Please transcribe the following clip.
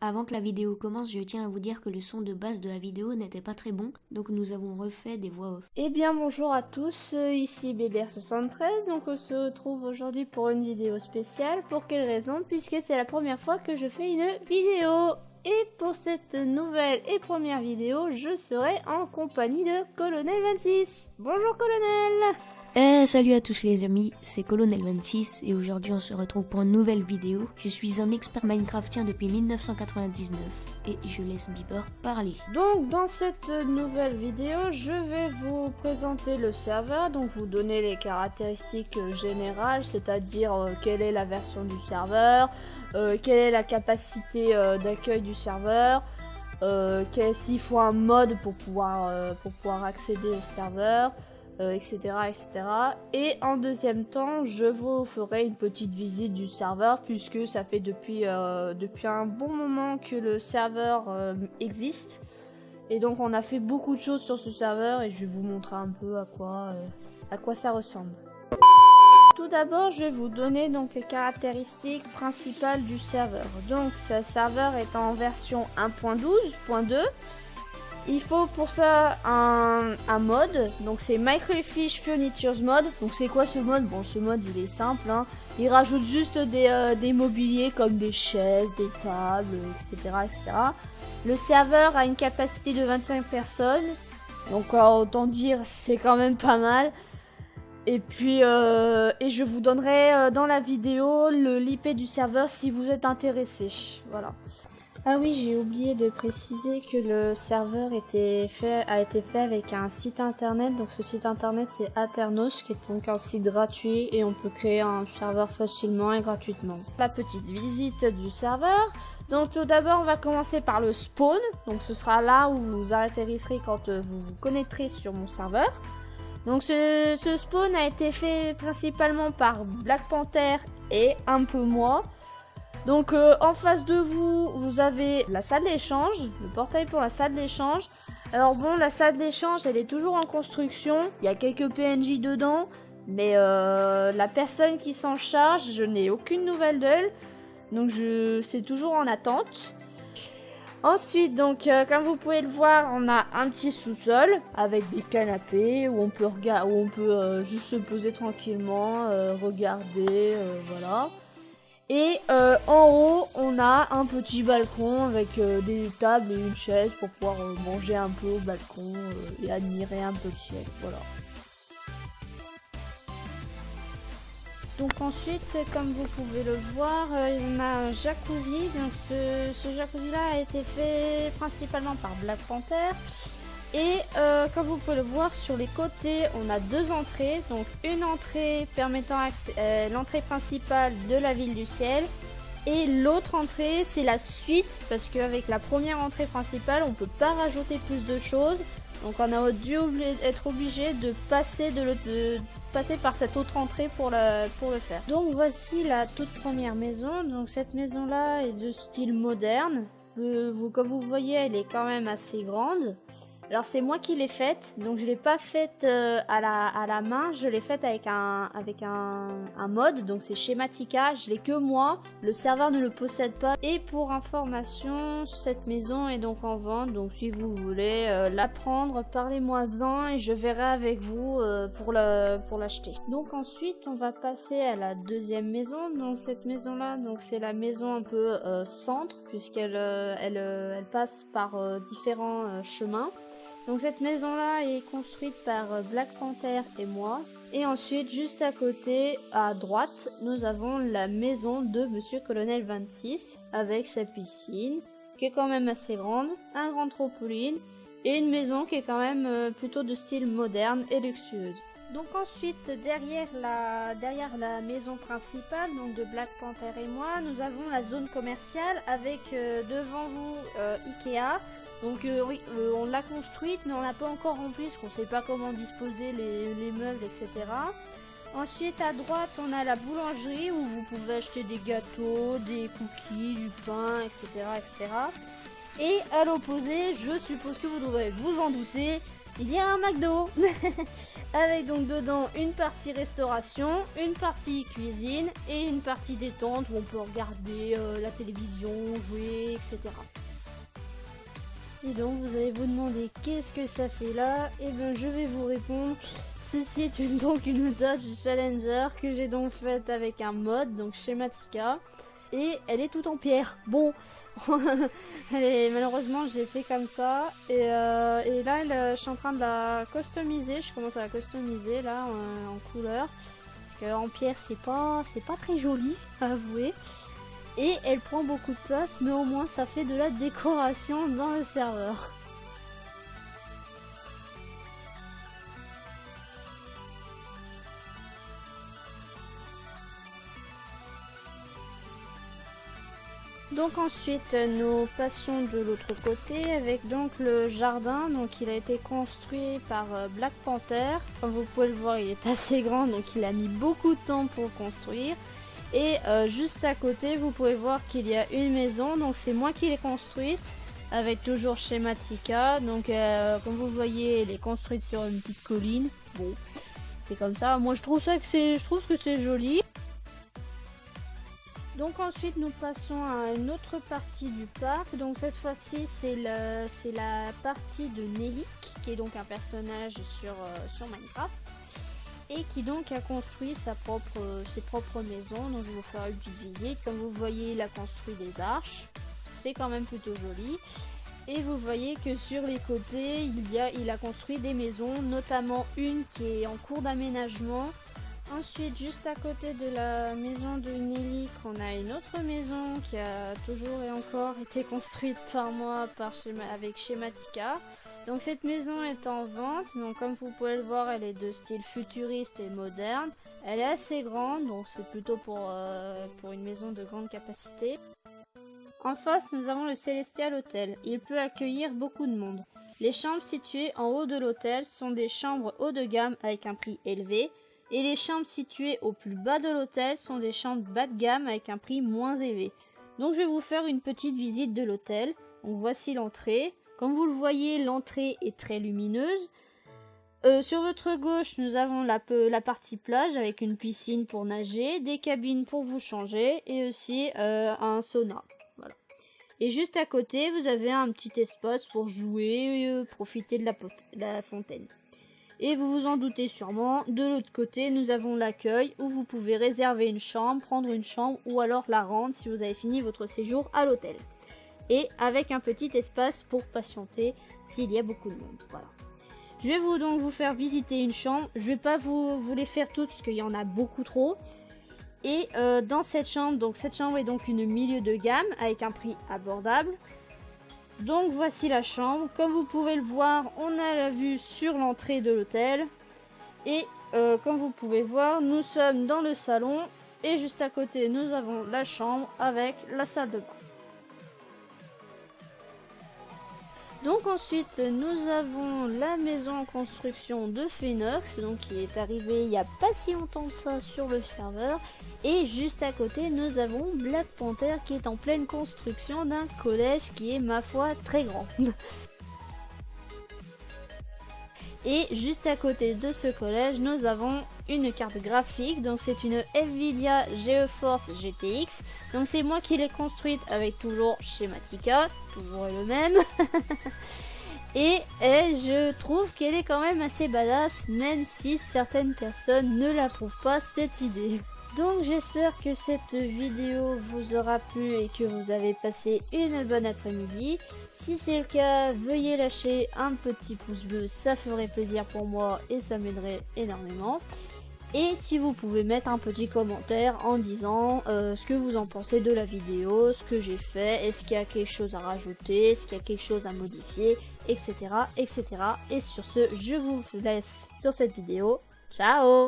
Avant que la vidéo commence, je tiens à vous dire que le son de base de la vidéo n'était pas très bon, donc nous avons refait des voix off. Eh bien bonjour à tous, ici BBR73, donc on se retrouve aujourd'hui pour une vidéo spéciale. Pour quelle raison? Puisque c'est la première fois que je fais une vidéo. Et pour cette nouvelle et première vidéo, je serai en compagnie de Colonel26. Bonjour Colonel! Salut à tous les amis, c'est Colonel26 et aujourd'hui on se retrouve pour une nouvelle vidéo. Je suis un expert Minecraftien depuis 1999 et je laisse Bieber parler. Donc dans cette nouvelle vidéo, je vais vous présenter le serveur, donc vous donner les caractéristiques générales, c'est-à-dire quelle est la version du serveur, quelle est la capacité d'accueil du serveur, s'il faut un mode pour pouvoir accéder au serveur, etc., etc. Et en deuxième temps, je vous ferai une petite visite du serveur puisque ça fait depuis un bon moment que le serveur existe. Et donc on a fait beaucoup de choses sur ce serveur et je vais vous montrer un peu à quoi ça ressemble. Tout d'abord, je vais vous donner donc les caractéristiques principales du serveur. Donc ce serveur est en version 1.12.2. Il faut pour ça un mode, donc c'est Microfiche Furnitures Mode. Donc c'est quoi ce mode? Bon, ce mode il est simple, hein. Il rajoute juste des mobiliers comme des chaises, des tables, etc., etc. Le serveur a une capacité de 25 personnes, donc autant dire c'est quand même pas mal. Et puis et je vous donnerai dans la vidéo l'IP du serveur si vous êtes intéressé. Voilà. Ah oui, j'ai oublié de préciser que le serveur a été fait avec un site internet. Donc ce site internet c'est Aternos, qui est donc un site gratuit et on peut créer un serveur facilement et gratuitement. La petite visite du serveur. Donc tout d'abord on va commencer par le spawn. Donc ce sera là où vous atterrisserez quand vous vous connecterez sur mon serveur. Donc ce spawn a été fait principalement par Black Panther et un peu moi. Donc en face de vous, vous avez la salle d'échange, le portail pour la salle d'échange. Alors bon, la salle d'échange, elle est toujours en construction. Il y a quelques PNJ dedans, mais la personne qui s'en charge, je n'ai aucune nouvelle d'elle. Donc c'est toujours en attente. Ensuite, donc comme vous pouvez le voir, on a un petit sous-sol avec des canapés où on peut juste se poser tranquillement, regarder, voilà. Et en haut, on a un petit balcon avec des tables et une chaise pour pouvoir manger un peu au balcon et admirer un peu le ciel. Voilà. Donc ensuite, comme vous pouvez le voir, on a un jacuzzi. Donc ce jacuzzi-là a été fait principalement par Black Panther. Et comme vous pouvez le voir sur les côtés, on a deux entrées. Donc une entrée permettant l'entrée principale de la ville du ciel. Et l'autre entrée, c'est la suite. Parce qu'avec la première entrée principale, on ne peut pas rajouter plus de choses. Donc on a dû être obligé de passer, passer par cette autre entrée pour le faire. Donc voici la toute première maison. Donc cette maison-là est de style moderne. Comme vous voyez, elle est quand même assez grande. Alors c'est moi qui l'ai faite, donc je l'ai pas faite à la main, je l'ai faite avec un mode, donc c'est Schematica, je l'ai que moi, le serveur ne le possède pas. Et pour information, cette maison est donc en vente, donc si vous voulez la prendre, parlez-moi-en et je verrai avec vous pour l'acheter. Donc ensuite on va passer à la deuxième maison, donc cette maison là, donc c'est la maison un peu centre, puisqu'elle elle passe par différents chemins. Donc cette maison-là est construite par Black Panther et moi. Et ensuite, juste à côté, à droite, nous avons la maison de Monsieur Colonel 26 avec sa piscine, qui est quand même assez grande, un grand trampoline et une maison qui est quand même plutôt de style moderne et luxueuse. Donc ensuite, derrière la maison principale, donc de Black Panther et moi, nous avons la zone commerciale avec devant vous Ikea. Donc oui, on l'a construite, mais on l'a pas encore remplie parce qu'on sait pas comment disposer les meubles, etc. Ensuite, à droite, on a la boulangerie où vous pouvez acheter des gâteaux, des cookies, du pain, etc., etc. Et à l'opposé, je suppose que vous devrez vous en douter, il y a un McDo. Avec donc dedans une partie restauration, une partie cuisine et une partie détente où on peut regarder la télévision, jouer, etc. Et donc vous allez vous demander qu'est-ce que ça fait là? Et bien je vais vous répondre. Ceci est donc une Dodge Challenger que j'ai donc faite avec un mod, donc Schematica. Et elle est toute en pierre. Bon, malheureusement j'ai fait comme ça. Et là je suis en train de la customiser. Je commence à la customiser là en couleur. Parce qu'en pierre c'est pas très joli à avouer. Et elle prend beaucoup de place, mais au moins ça fait de la décoration dans le serveur. Donc ensuite nous passons de l'autre côté avec donc le jardin. Donc il a été construit par Black Panther. Comme vous pouvez le voir, il est assez grand, donc il a mis beaucoup de temps pour construire. Et juste à côté vous pouvez voir qu'il y a une maison, donc c'est moi qui l'ai construite avec toujours Schematica. Donc comme vous voyez, elle est construite sur une petite colline. Bon, c'est comme ça. Moi je trouve que c'est joli. Donc ensuite nous passons à une autre partie du parc. Donc cette fois-ci c'est la partie de Nelly, qui est donc un personnage sur Minecraft. Et qui donc a construit ses propres maisons. Donc je vais vous faire une petite visite. Comme vous voyez, il a construit des arches. C'est quand même plutôt joli. Et vous voyez que sur les côtés, il a construit des maisons, notamment une qui est en cours d'aménagement. Ensuite, juste à côté de la maison de Nelly, on a une autre maison qui a toujours et encore été construite par moi avec Schematica. Donc cette maison est en vente, donc comme vous pouvez le voir, elle est de style futuriste et moderne. Elle est assez grande, donc c'est plutôt pour une maison de grande capacité. En face, nous avons le Celestial Hotel. Il peut accueillir beaucoup de monde. Les chambres situées en haut de l'hôtel sont des chambres haut de gamme avec un prix élevé. Et les chambres situées au plus bas de l'hôtel sont des chambres bas de gamme avec un prix moins élevé. Donc je vais vous faire une petite visite de l'hôtel. Donc voici l'entrée. Comme vous le voyez, l'entrée est très lumineuse. Sur votre gauche, nous avons la partie plage avec une piscine pour nager, des cabines pour vous changer et aussi un sauna. Voilà. Et juste à côté, vous avez un petit espace pour jouer et profiter de la fontaine. Et vous vous en doutez sûrement, de l'autre côté, nous avons l'accueil où vous pouvez réserver une chambre, prendre une chambre ou alors la rendre si vous avez fini votre séjour à l'hôtel. Et avec un petit espace pour patienter s'il y a beaucoup de monde. Voilà. Je vais donc vous faire visiter une chambre. Je vais pas vous les faire toutes parce qu'il y en a beaucoup trop. Et dans cette chambre est donc une milieu de gamme avec un prix abordable. Donc voici la chambre. Comme vous pouvez le voir, on a la vue sur l'entrée de l'hôtel. Et comme vous pouvez voir, nous sommes dans le salon. Et juste à côté, nous avons la chambre avec la salle de bain. Donc ensuite nous avons la maison en construction de Phénox, donc qui est arrivée il n'y a pas si longtemps que ça sur le serveur. Et juste à côté nous avons Black Panther qui est en pleine construction d'un collège qui est ma foi très grand. Et juste à côté de ce collège, nous avons une carte graphique. Donc c'est une Nvidia GeForce GTX. Donc c'est moi qui l'ai construite avec toujours Schematica, toujours le même. Et je trouve qu'elle est quand même assez badass, même si certaines personnes ne l'approuvent pas cette idée. Donc j'espère que cette vidéo vous aura plu et que vous avez passé une bonne après-midi. Si c'est le cas, veuillez lâcher un petit pouce bleu, ça ferait plaisir pour moi et ça m'aiderait énormément. Et si vous pouvez mettre un petit commentaire en disant ce que vous en pensez de la vidéo, ce que j'ai fait, est-ce qu'il y a quelque chose à rajouter, est-ce qu'il y a quelque chose à modifier, etc. etc. Et sur ce, je vous laisse sur cette vidéo. Ciao!